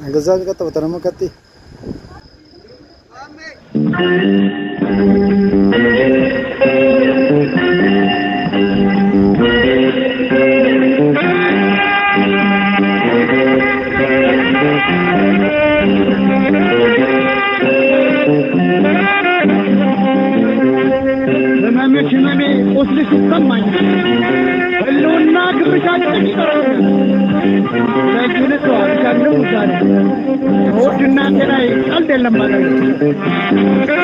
Anggaza ka to tanamo kati. ለማመችነኔ ኦስልሽ ሰማኝ ህልውና ግብሻችን ይቀርብ ለጅልቷ ያለው ዛሬ ወድና ተላይ ቀልድ የለም ማለት ነው